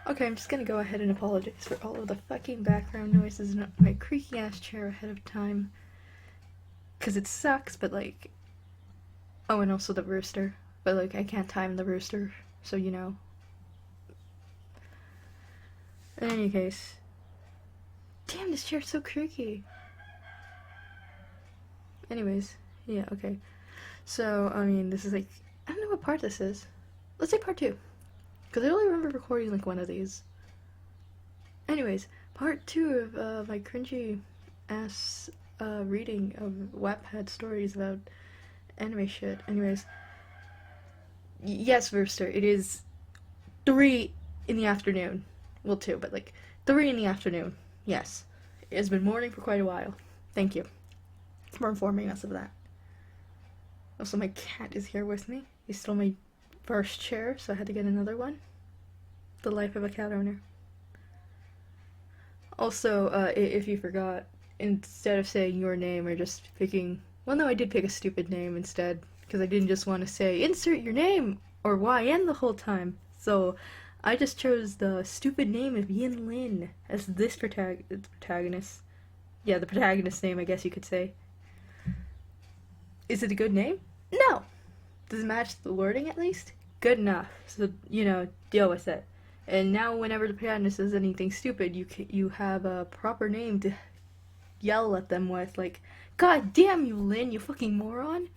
Okay, I'm just gonna go ahead and apologize for all of the fucking background noises and my creaky ass chair ahead of time. Cause it sucks, but like. Oh, and also the rooster. But like, I can't time the rooster, so you know. In any case. Damn, this chair's so creaky. Anyways, yeah, okay. So, I mean, this is like. I don't know what part this is. Let's say part 2. Because I only remember recording like one of these. Anyways, part 2 of my cringy ass reading of Wattpad stories about anime shit. Anyways, yes, Rooster, it is 3 in the afternoon. Well, 2, but like 3 in the afternoon. Yes. It has been morning for quite a while. Thank you for informing us of that. Also, my cat is here with me. He stole my first chair, so I had to get another one. The life of a cat owner. Also, if you forgot, instead of saying your name or just picking. Well, no, I did pick a stupid name instead, because I didn't just want to say, insert your name or YN the whole time. So, I just chose the stupid name of Yin Lin as this protagonist. Yeah, the protagonist's name, I guess you could say. Is it a good name? No! Does it match the wording at least? Good enough. So, you know, deal with it. And now whenever the protagonist says anything stupid, you have a proper name to yell at them with, like, God damn you, Lin, you fucking moron!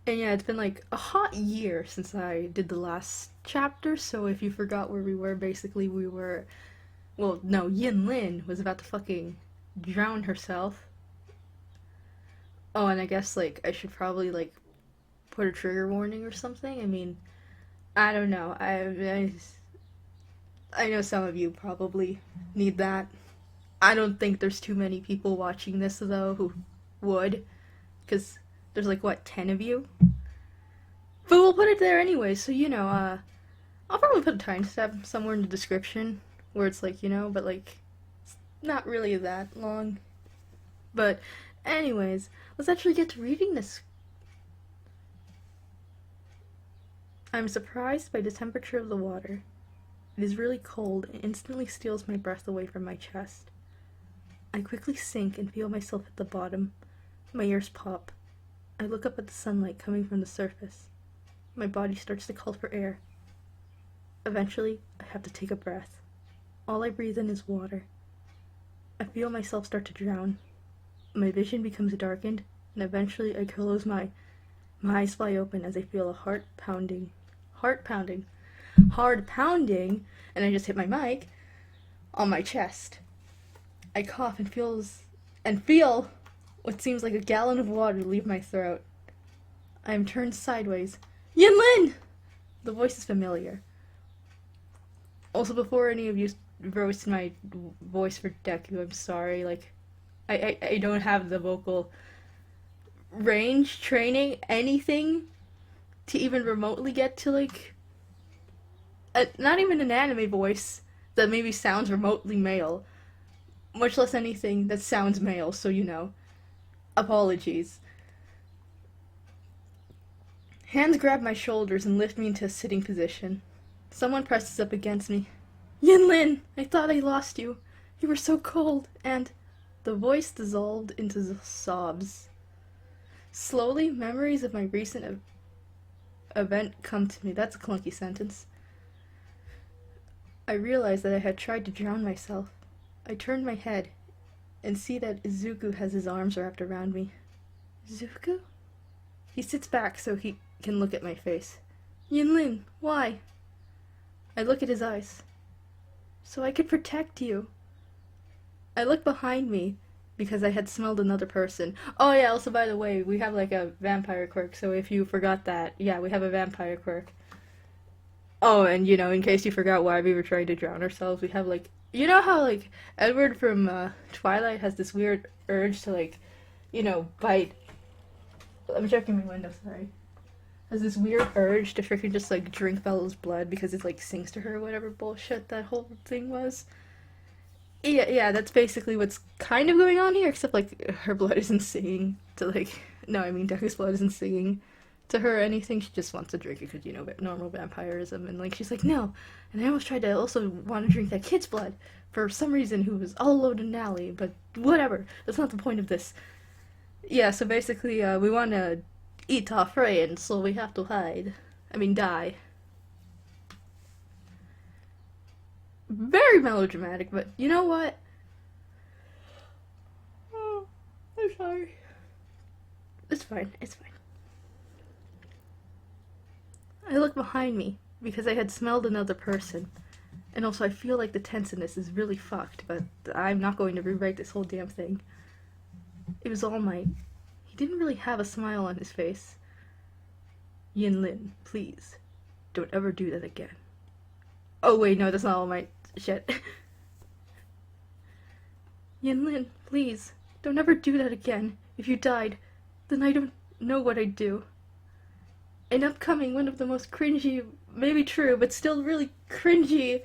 And yeah, it's been like a hot year since I did the last chapter, so if you forgot where we were, basically we were... Well, no, Yin Lin was about to fucking drown herself. Oh, and I guess, like, I should probably, like, put a trigger warning or something? I mean, I don't know. I know some of you probably need that. I don't think there's too many people watching this, though, who would. Because there's, like, what, 10 of you? But we'll put it there anyway, so, you know, I'll probably put a timestamp somewhere in the description where it's, like, you know, but, like, it's not really that long. But, anyways, let's actually get to reading this. I'm surprised by the temperature of the water. It is really cold and instantly steals my breath away from my chest. I quickly sink and feel myself at the bottom. My ears pop. I look up at the sunlight coming from the surface. My body starts to call for air. Eventually, I have to take a breath. All I breathe in is water. I feel myself start to drown. My vision becomes darkened, and eventually I close my eyes fly open as I feel a hard pounding, and I just hit my mic on my chest. I cough and feel what seems like a gallon of water leave my throat. I am turned sideways. Yin Lin! The voice is familiar. Also, before any of you roast my voice for Deku, I'm sorry. Like, I don't have the vocal range, training, anything to even remotely get to, like, not even an anime voice that maybe sounds remotely male, much less anything that sounds male, so you know. Apologies. Hands grab my shoulders and lift me into a sitting position. Someone presses up against me. Yin Lin, I thought I lost you. You were so cold, and the voice dissolved into sobs. Slowly, memories of my recent event come to me. That's a clunky sentence. I realized that I had tried to drown myself. I turned my head and see that Izuku has his arms wrapped around me. Izuku? He sits back so he can look at my face. Yin Lin, why? I look at his eyes. So I could protect you. I look behind me because I had smelled another person. Oh yeah, also by the way, we have like a vampire quirk, so if you forgot that, yeah, we have a vampire quirk. Oh, and you know, in case you forgot why we were trying to drown ourselves, we have like, you know how like Edward from Twilight has this weird urge to like, you know, bite. I'm checking my window, sorry. Has this weird urge to freaking just like drink Bella's blood because it like sings to her or whatever bullshit that whole thing was. Yeah, that's basically what's kind of going on here, except like her blood isn't singing to like, no, I mean Deku's blood isn't singing To her, anything, she just wants to drink it because, you know, normal vampirism. And, like, she's like, no. And I almost tried to also want to drink that kid's blood for some reason who was all alone in an alley. But whatever. That's not the point of this. Yeah, so basically, we want to eat our friend, so we have to hide. I mean, die. Very melodramatic, but you know what? Oh, I'm sorry. It's fine, it's fine. I look behind me because I had smelled another person. And also I feel like the tenseness is really fucked, but I'm not going to rewrite this whole damn thing. It was All Might. He didn't really have a smile on his face. Yin-Lin, please, don't ever do that again. Oh wait, no, that's not All Might. Shit. Yin-Lin, please, don't ever do that again. If you died, then I don't know what I'd do. And upcoming, one of the most cringy, maybe true, but still really cringy,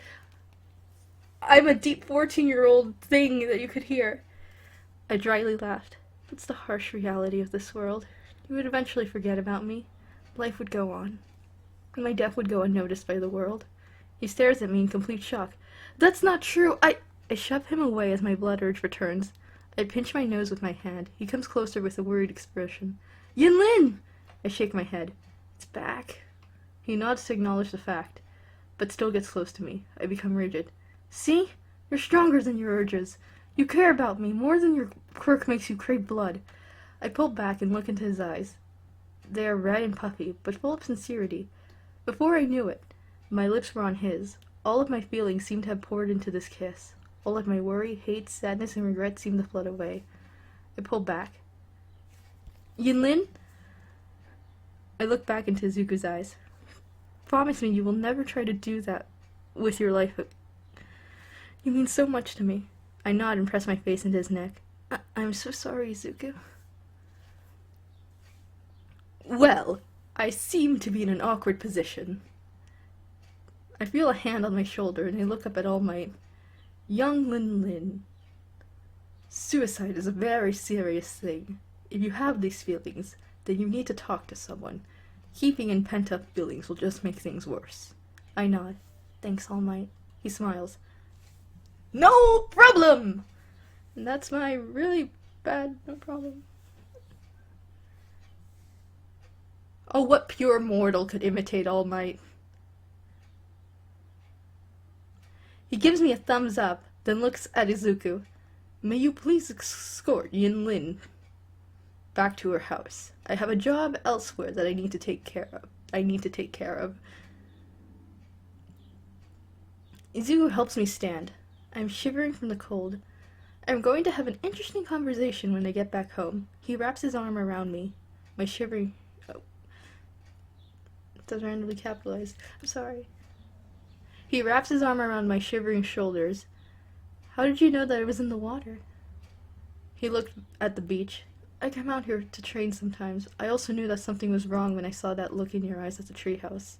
I'm a deep 14-year-old thing that you could hear. I dryly laughed. It's the harsh reality of this world. You would eventually forget about me. Life would go on. And my death would go unnoticed by the world. He stares at me in complete shock. That's not true! I shove him away as my blood urge returns. I pinch my nose with my hand. He comes closer with a worried expression. Yin-Lin! I shake my head. It's back. He nods to acknowledge the fact, but still gets close to me. I become rigid. See? You're stronger than your urges. You care about me more than your quirk makes you crave blood. I pull back and look into his eyes. They are red and puffy, but full of sincerity. Before I knew it, my lips were on his. All of my feelings seemed to have poured into this kiss. All of my worry, hate, sadness, and regret seemed to flood away. I pull back. Yin-Lin? I look back into Zuko's eyes. Promise me you will never try to do that with your life. You mean so much to me. I nod and press my face into his neck. I'm so sorry, Zuko. Well, I seem to be in an awkward position. I feel a hand on my shoulder and I look up at All Might. Young Lin. Suicide is a very serious thing. If you have these feelings, then you need to talk to someone. Keeping in pent-up feelings will just make things worse. I nod. Thanks, All Might. He smiles. No problem! And that's my really bad no problem. Oh, what pure mortal could imitate All Might? He gives me a thumbs up, then looks at Izuku. May you please escort Yin-Lin back to her house. I have a job elsewhere that I need to take care of. Izuku helps me stand. I'm shivering from the cold. I'm going to have an interesting conversation when I get back home. He wraps his arm around me. My shivering... Oh. It does randomly capitalized. I'm sorry. He wraps his arm around my shivering shoulders. How did you know that I was in the water? He looked at the beach. I come out here to train sometimes. I also knew that something was wrong when I saw that look in your eyes at the treehouse.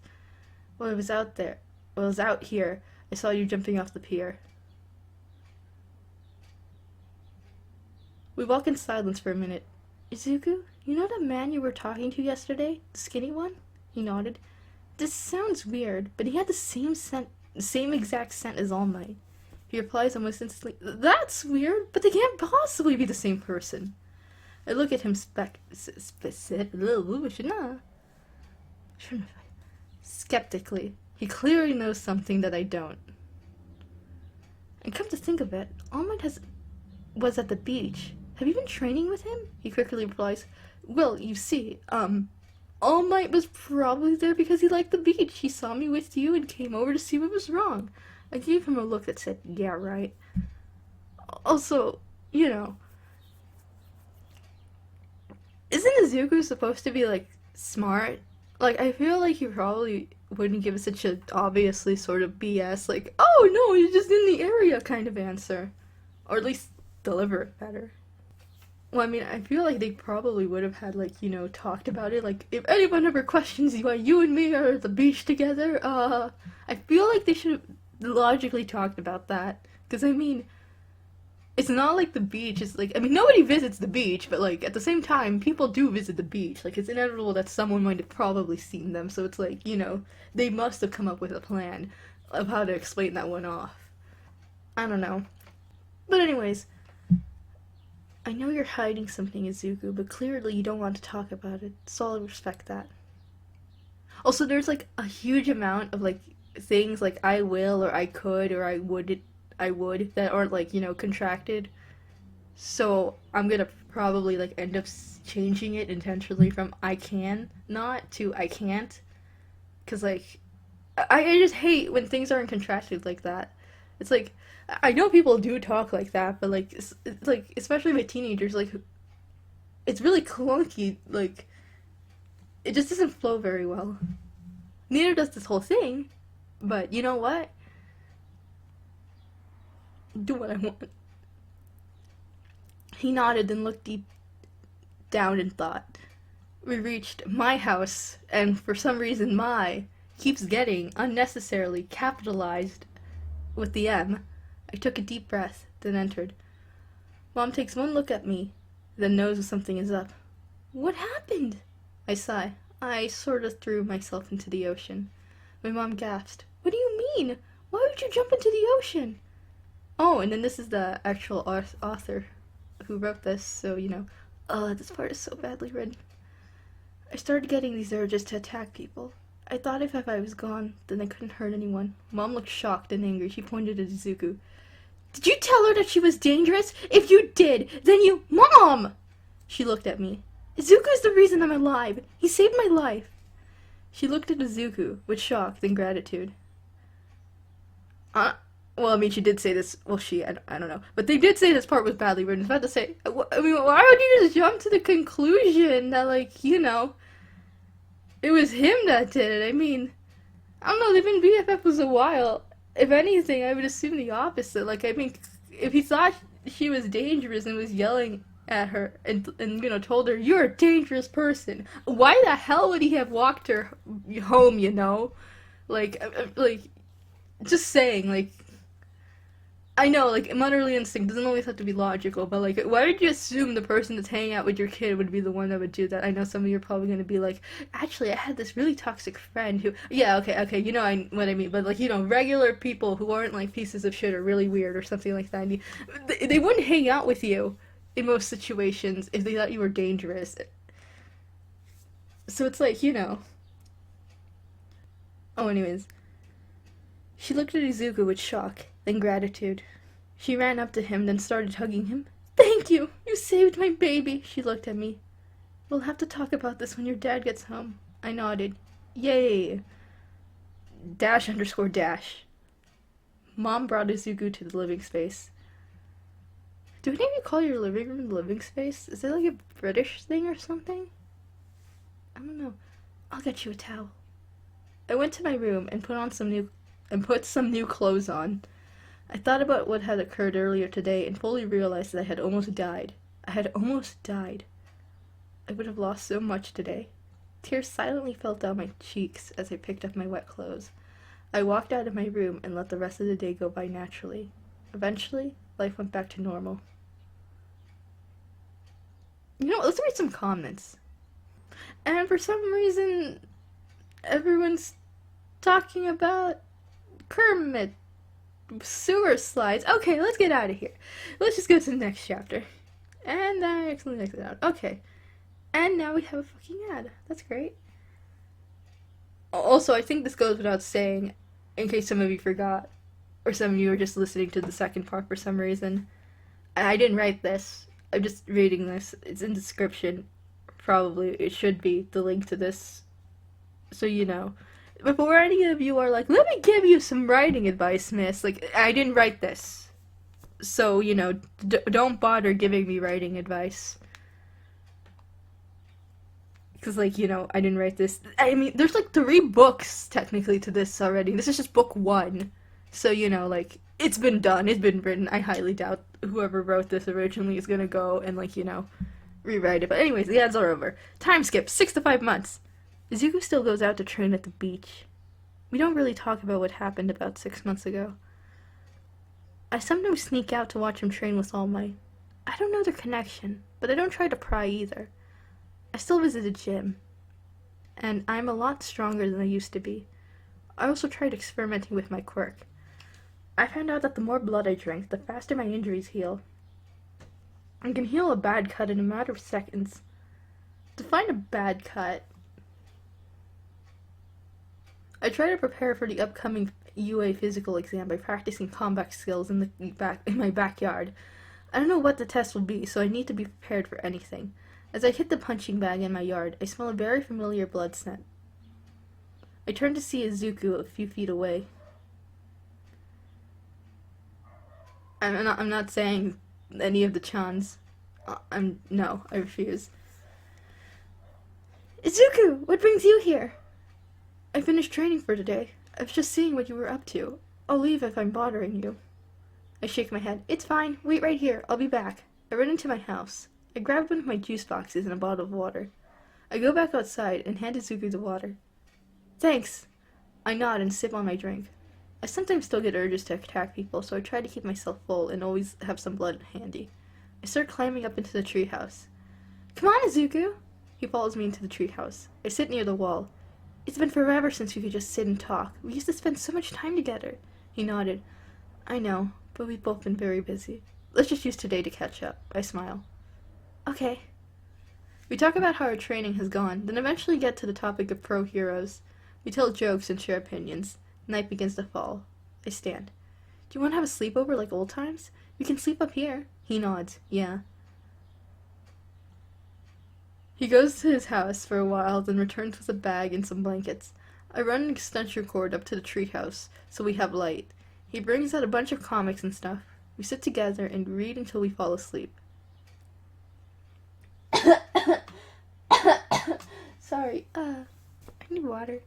While I was out here, I saw you jumping off the pier. We walk in silence for a minute. Izuku, you know that man you were talking to yesterday? The skinny one? He nodded. This sounds weird, but he had the same exact scent as All Might. He replies almost instantly, That's weird, but they can't possibly be the same person. I look at him skeptically. He clearly knows something that I don't. And come to think of it, All Might was at the beach. Have you been training with him? He quickly replies, Well, you see, All Might was probably there because he liked the beach. He saw me with you and came over to see what was wrong. I gave him a look that said, yeah, right. Also, you know, isn't Izuku supposed to be, like, smart? Like, I feel like he probably wouldn't give such a obviously sort of BS, like, oh, no, he's just in the area kind of answer. Or at least deliver it better. Well, I mean, I feel like they probably would have had, like, you know, talked about it. Like, if anyone ever questions why you and me are at the beach together, I feel like they should have logically talked about that. Because, I mean, it's not like the beach is like, I mean, nobody visits the beach, but like at the same time, people do visit the beach. Like it's inevitable that someone might have probably seen them, so it's like, they must have come up with a plan of how to explain that one off. I don't know. But anyways, I know you're hiding something, Izuku, but clearly you don't want to talk about it, so I'll respect that. Also, there's like a huge amount of like things like I will or I could or I would that aren't like, contracted. So I'm gonna probably like end up changing it intentionally from I can not to I can't. Cause like I just hate when things aren't contracted like that. It's like I know people do talk like that, but like it's like especially with teenagers, like it's really clunky. Like it just doesn't flow very well. Neither does this whole thing, but you know what? Do what I want. He nodded and looked deep down in thought. We reached my house, and for some reason my keeps getting unnecessarily capitalized with the M. I took a deep breath, then entered. Mom takes one look at me, then knows something is up. What happened? I sigh. I sort of threw myself into the ocean. My mom gasped. What do you mean? Why would you jump into the ocean? Oh, and then this is the actual author who wrote this, so, oh, this part is so badly written. I started getting these urges to attack people. I thought if I was gone, then I couldn't hurt anyone. Mom looked shocked and angry. She pointed at Izuku. Did you tell her that she was dangerous? If you did, then you— Mom! She looked at me. Izuku is the reason I'm alive. He saved my life. She looked at Izuku with shock, then gratitude. Well, I mean, she did say this. Well, I don't know. But they did say this part was badly written. I was about to say, I mean, why would you just jump to the conclusion that, like, it was him that did it? I mean, I don't know, they've been BFFs a while. If anything, I would assume the opposite. Like, I mean, if he thought she was dangerous and was yelling at her and told her, you're a dangerous person, why the hell would he have walked her home, Like, just saying, like, I know, like, motherly instinct doesn't always have to be logical, but, like, why did you assume the person that's hanging out with your kid would be the one that would do that? I know some of you are probably going to be like, actually, I had this really toxic friend who— yeah, okay, you know what I mean, but, like, regular people who aren't, like, pieces of shit or really weird or something like that, and they wouldn't hang out with you in most situations if they thought you were dangerous. So it's like, Oh, anyways. She looked at Izuku with shock, then gratitude. She ran up to him, then started hugging him. Thank you! You saved my baby! She looked at me. We'll have to talk about this when your dad gets home. I nodded. Yay! _. Mom brought Izuku to the living space. Do any of you call your living room the living space? Is it like a British thing or something? I don't know. I'll get you a towel. I went to my room and put some new clothes on. I thought about what had occurred earlier today and fully realized that I had almost died. I would have lost so much today. Tears silently fell down my cheeks as I picked up my wet clothes. I walked out of my room and let the rest of the day go by naturally. Eventually, life went back to normal. Let's read some comments. And for some reason, everyone's talking about Kermit sewer slides. Okay, let's get out of here. Let's just go to the next chapter. And I actually next it out. Okay. And now we have a fucking ad. That's great. Also, I think this goes without saying, in case some of you forgot, or some of you are just listening to the second part for some reason. I didn't write this. I'm just reading this. It's in the description. Probably. It should be the link to this. So you know. Before any of you are like, let me give you some writing advice, miss. Like, I didn't write this. So, don't bother giving me writing advice. Because, I didn't write this. I mean, there's, 3 books, technically, to this already. This is just book 1. So, it's been done. It's been written. I highly doubt whoever wrote this originally is gonna go and, rewrite it. But anyways, the ads are over. Time skip. 6 to 5 months. Izuku still goes out to train at the beach. We don't really talk about what happened about 6 months ago. I sometimes sneak out to watch him train with All Might. I don't know their connection, but I don't try to pry either. I still visit the gym, and I'm a lot stronger than I used to be. I also tried experimenting with my quirk. I found out that the more blood I drink, the faster my injuries heal. I can heal a bad cut in a matter of seconds. To find a bad cut, I try to prepare for the upcoming UA physical exam by practicing combat skills in my backyard. I don't know what the test will be, so I need to be prepared for anything. As I hit the punching bag in my yard, I smell a very familiar blood scent. I turn to see Izuku a few feet away. I'm not saying any of the chans. No, I refuse. Izuku, what brings you here? I finished training for today. I was just seeing what you were up to. I'll leave if I'm bothering you. I shake my head. It's fine. Wait right here. I'll be back. I run into my house. I grab one of my juice boxes and a bottle of water. I go back outside and hand Izuku the water. Thanks. I nod and sip on my drink. I sometimes still get urges to attack people, so I try to keep myself full and always have some blood handy. I start climbing up into the treehouse. Come on, Izuku! He follows me into the treehouse. I sit near the wall. It's been forever since we could just sit and talk. We used to spend so much time together. He nodded. I know, but we've both been very busy. Let's just use today to catch up. I smile. Okay. We talk about how our training has gone, then eventually get to the topic of pro heroes. We tell jokes and share opinions. Night begins to fall. I stand. Do you want to have a sleepover like old times? We can sleep up here. He nods. Yeah. He goes to his house for a while, then returns with a bag and some blankets. I run an extension cord up to the treehouse, so we have light. He brings out a bunch of comics and stuff. We sit together and read until we fall asleep. Sorry, I need water.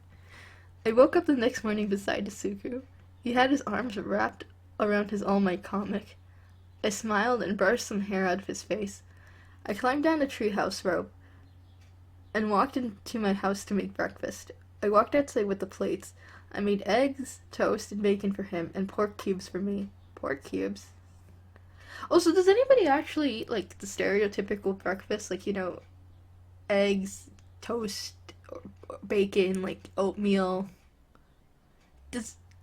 I woke up the next morning beside Isuku. He had his arms wrapped around his All Might comic. I smiled and brushed some hair out of his face. I climbed down the treehouse rope and walked into my house to make breakfast. I walked outside with the plates. I made eggs, toast, and bacon for him, and pork cubes for me. Pork cubes? Also, does anybody actually eat, like, the stereotypical breakfast? Like, you know, eggs, toast, or bacon, like, oatmeal?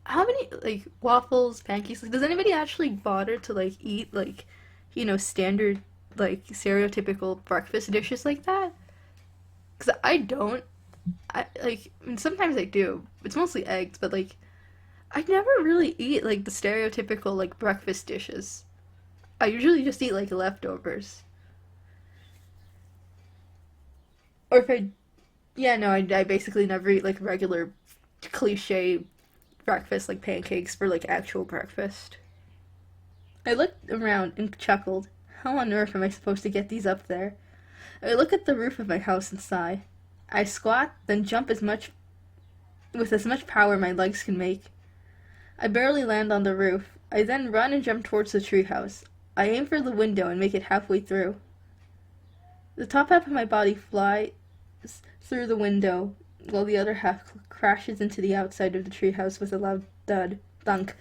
How many, like, waffles, pancakes? Like, does anybody actually bother to, like, eat, like, you know, standard, like, stereotypical breakfast dishes like that? Because I don't. I mean, sometimes I do. It's mostly eggs, but, like, I never really eat, like, the stereotypical, like, breakfast dishes. I usually just eat, like, leftovers. Or if I... Yeah, no, I basically never eat, like, regular cliche breakfast, like pancakes, for, like, actual breakfast. I looked around and chuckled. How on earth am I supposed to get these up there? I look at the roof of my house and sigh. I squat, then jump with as much power my legs can make. I barely land on the roof. I then run and jump towards the treehouse. I aim for the window and make it halfway through. The top half of my body flies through the window, while the other half crashes into the outside of the treehouse with a loud thunk.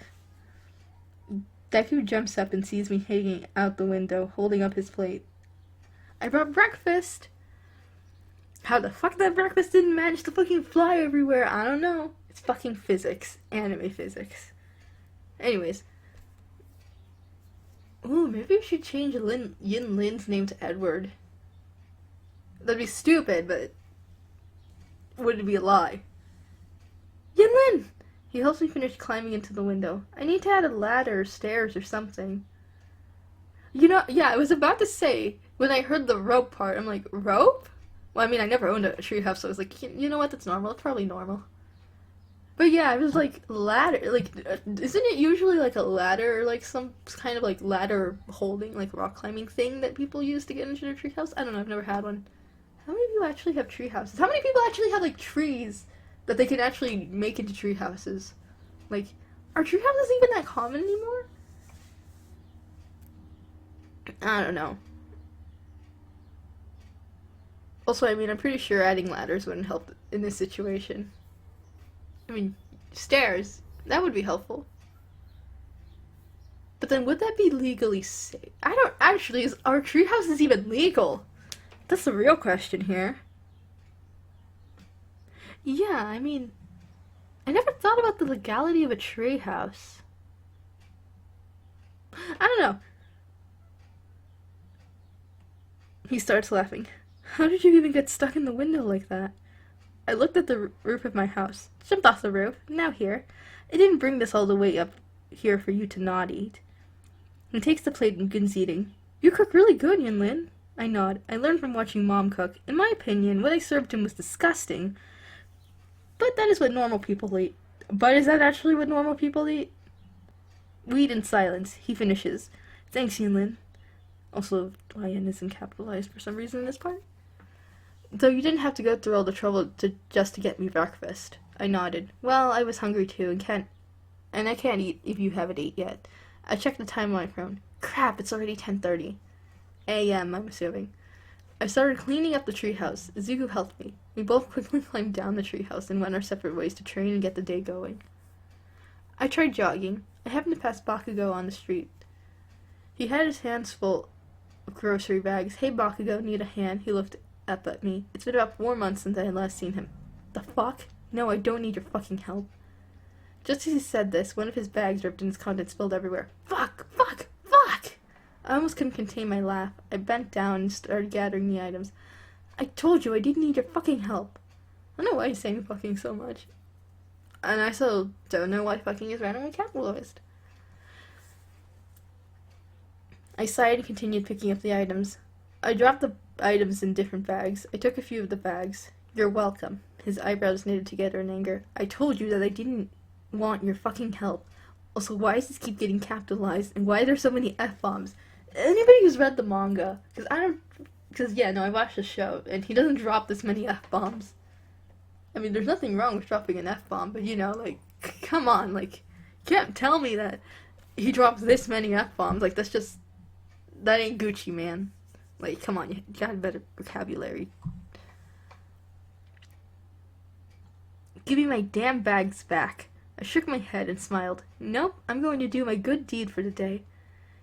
Deku jumps up and sees me hanging out the window, holding up his plate. I brought breakfast! How the fuck that breakfast didn't manage to fucking fly everywhere, I don't know. It's fucking physics. Anime physics. Anyways. Ooh, maybe we should change Yin Lin's name to Edward. That'd be stupid, but would it be a lie? Yin Lin! He helps me finish climbing into the window. I need to add a ladder or stairs or something. You know, yeah, I was about to say, when I heard the rope part, I'm like, rope? Well, I mean, I never owned a treehouse, so I was like, you know what, that's normal. It's probably normal. But yeah, I was like, ladder, like, isn't it usually like a ladder or like some kind of like ladder holding, like rock climbing thing that people use to get into their treehouse? I don't know, I've never had one. How many of you actually have tree houses? How many people actually have like trees that they can actually make into tree houses? Like, are tree houses even that common anymore? I don't know. Also, I mean, I'm pretty sure adding ladders wouldn't help in this situation. I mean, stairs, that would be helpful. But then would that be legally safe? I don't actually, is our treehouses even legal? That's the real question here. Yeah, I mean, I never thought about the legality of a treehouse. I don't know. He starts laughing. How did you even get stuck in the window like that? I looked at the roof of my house, jumped off the roof, now here. I didn't bring this all the way up here for you to not eat. He takes the plate and begins eating. You cook really good, Yinlin. I nod. I learned from watching Mom cook. In my opinion, what I served him was disgusting. But that is what normal people eat. But is that actually what normal people eat? We eat in silence. He finishes. Thanks, Yinlin. Also, YN isn't capitalized for some reason in this part. Though you didn't have to go through all the trouble just to get me breakfast. I nodded. Well, I was hungry too and I can't eat if you haven't eaten yet. I checked the time on my phone. Crap, it's already 10:30 a.m., I'm assuming. I started cleaning up the treehouse. Izuku helped me. We both quickly climbed down the treehouse and went our separate ways to train and get the day going. I tried jogging. I happened to pass Bakugo on the street. He had his hands full of grocery bags. Hey, Bakugo, need a hand? He looked up at me. It's been about 4 months since I had last seen him. The fuck? No, I don't need your fucking help. Just as he said this, one of his bags ripped and its contents spilled everywhere. Fuck! Fuck! Fuck! I almost couldn't contain my laugh. I bent down and started gathering the items. I told you I didn't need your fucking help. I don't know why he's saying fucking so much. And I still don't know why fucking is randomly capitalized. I sighed and continued picking up the items. I dropped the items in different bags. I took a few of the bags. You're welcome. His eyebrows knitted together in anger. I told you that I didn't want your fucking help. Also, why does this keep getting capitalized? And why are there so many F-bombs? Anybody who's read the manga, I watched the show, and he doesn't drop this many F-bombs. I mean, there's nothing wrong with dropping an F-bomb, but come on, you can't tell me that he drops this many F-bombs. That ain't Gucci, man. Come on, you got better vocabulary. Give me my damn bags back. I shook my head and smiled. Nope, I'm going to do my good deed for the day.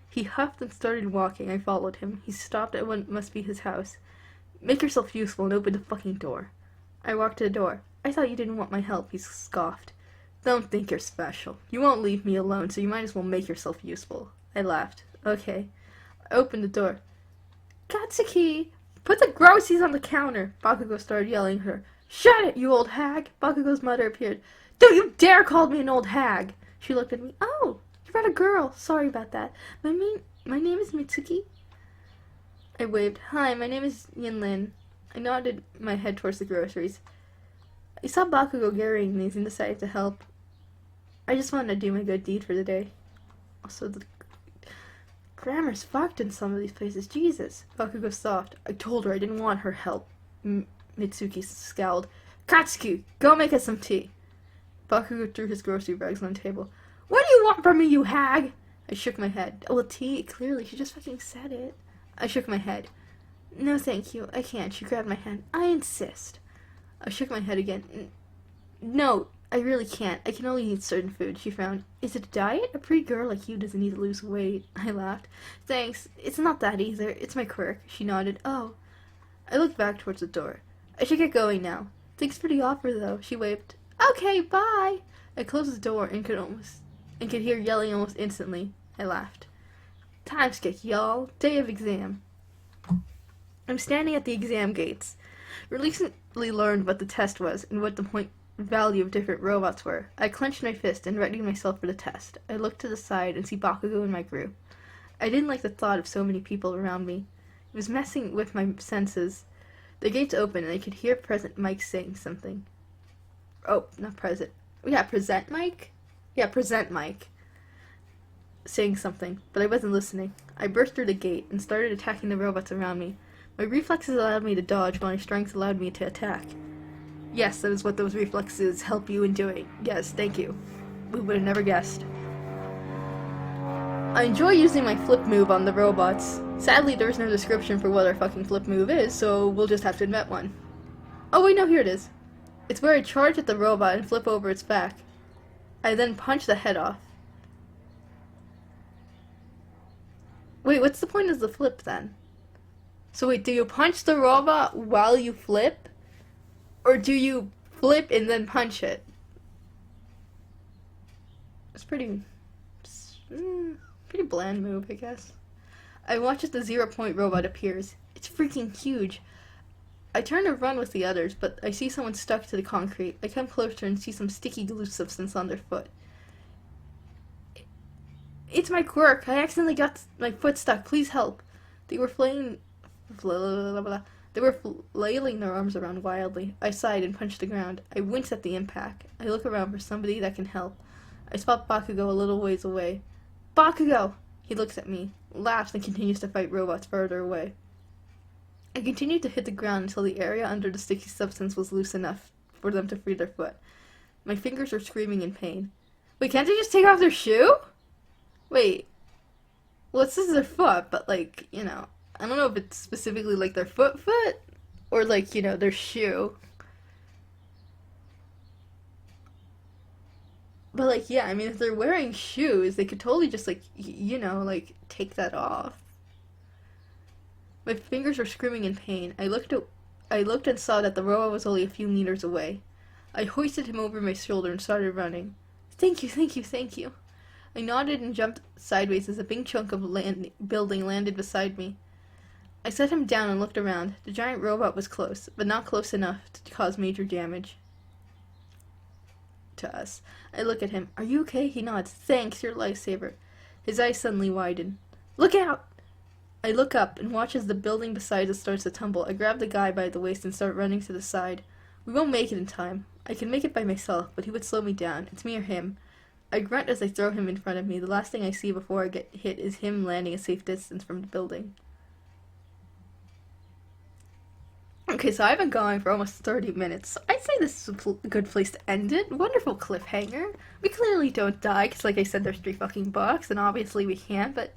He huffed and started walking. I followed him. He stopped at what must be his house. Make yourself useful and open the fucking door. I walked to the door. I thought you didn't want my help, he scoffed. Don't think you're special. You won't leave me alone, so you might as well make yourself useful. I laughed. Okay. I opened the door. Katsuki! Put the groceries on the counter! Bakugo started yelling at her. Shut it, you old hag! Bakugo's mother appeared. Don't you dare call me an old hag! She looked at me. Oh, you're not a girl. Sorry about that. My name is Mitsuki. I waved. Hi, my name is Yinlin. I nodded my head towards the groceries. I saw Bakugo carrying these and decided to help. I just wanted to do my good deed for the day. Also, the grammar's fucked in some of these places. Jesus. Bakugo sobbed. I told her I didn't want her help. Mitsuki scowled. Katsuki, go make us some tea. Bakugo threw his grocery bags on the table. What do you want from me, you hag? I shook my head. Oh, well, tea, clearly, she just fucking said it. I shook my head. No, thank you. I can't. She grabbed my hand. I insist. I shook my head again. No, I really can't. I can only eat certain food. She frowned. Is it a diet? A pretty girl like you doesn't need to lose weight. I laughed. Thanks. It's not that either. It's my quirk. She nodded. Oh. I looked back towards the door. I should get going now. Thanks for the offer, though. She waved. Okay, bye. I closed the door and could hear yelling almost instantly. I laughed. Time skip, y'all. Day of exam. I'm standing at the exam gates. Recently learned what the test was and what the point value of different robots were. I clenched my fist and readied myself for the test. I looked to the side and see Bakugo in my group. I didn't like the thought of so many people around me. It was messing with my senses. The gates opened and I could hear Present Mike saying something. Oh, not Present. Yeah, Present Mike? Yeah, Present Mike. Saying something, but I wasn't listening. I burst through the gate and started attacking the robots around me. My reflexes allowed me to dodge, while my strength allowed me to attack. Yes, that is what those reflexes help you in doing. Yes, thank you. We would have never guessed. I enjoy using my flip move on the robots. Sadly, there's no description for what our fucking flip move is, so we'll just have to invent one. Oh wait, no, here it is. It's where I charge at the robot and flip over its back. I then punch the head off. Wait, what's the point of the flip then? So wait, do you punch the robot while you flip? Or do you flip and then punch it? It's pretty bland move, I guess. I watch as the 0-point robot appears. It's freaking huge. I turn to run with the others, but I see someone stuck to the concrete. I come closer and see some sticky glue substance on their foot. It's my quirk. I accidentally got my foot stuck. Please help. They were flailing their arms around wildly. I sighed and punched the ground. I wince at the impact. I look around for somebody that can help. I spot Bakugo a little ways away. Bakugo! He looks at me, laughs, and continues to fight robots further away. I continued to hit the ground until the area under the sticky substance was loose enough for them to free their foot. My fingers were screaming in pain. Wait, can't they just take off their shoe? Wait. Well, it says their foot, but like, you know, I don't know if it's specifically like their foot, or like, you know, their shoe. But like, yeah, I mean, if they're wearing shoes, they could totally just like, you know, like take that off. My fingers were screaming in pain. I looked and saw that the robot was only a few meters away. I hoisted him over my shoulder and started running. Thank you, thank you, thank you. I nodded and jumped sideways as a big chunk of building landed beside me. I set him down and looked around. The giant robot was close, but not close enough to cause major damage to us. I look at him. Are you okay? He nods. Thanks, you're a lifesaver. His eyes suddenly widen. Look out! I look up and watch as the building beside us starts to tumble. I grab the guy by the waist and start running to the side. We won't make it in time. I can make it by myself, but he would slow me down. It's me or him. I grunt as I throw him in front of me. The last thing I see before I get hit is him landing a safe distance from the building. Okay, so I've been going for almost 30 minutes. I'd say this is a good place to end it. Wonderful cliffhanger. We clearly don't die, because like I said, there's 3 fucking books, and obviously we can't, but,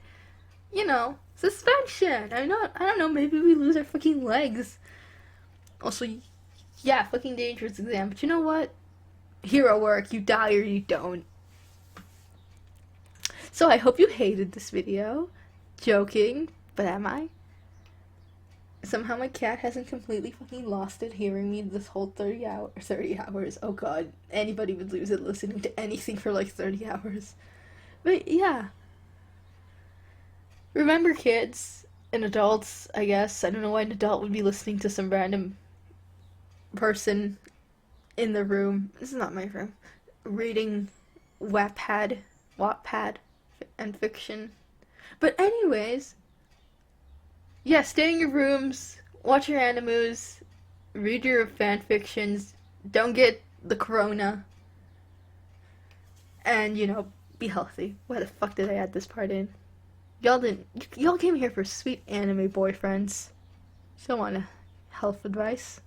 you know, suspension. I don't know, maybe we lose our fucking legs. Also, yeah, fucking dangerous exam, but you know what? Hero work, you die or you don't. So I hope you hated this video. Joking, but am I? Somehow my cat hasn't completely fucking lost it hearing me this whole 30 hours. Oh god, anybody would lose it listening to anything for like 30 hours. But yeah. Remember, kids and adults, I guess. I don't know why an adult would be listening to some random person in the room. This is not my room. Reading Wattpad and fiction. But anyways, yeah, stay in your rooms, watch your animus, read your fan fictions, don't get the corona, and, you know, be healthy. Why the fuck did I add this part in? Y'all came here for sweet anime boyfriends. So want health advice.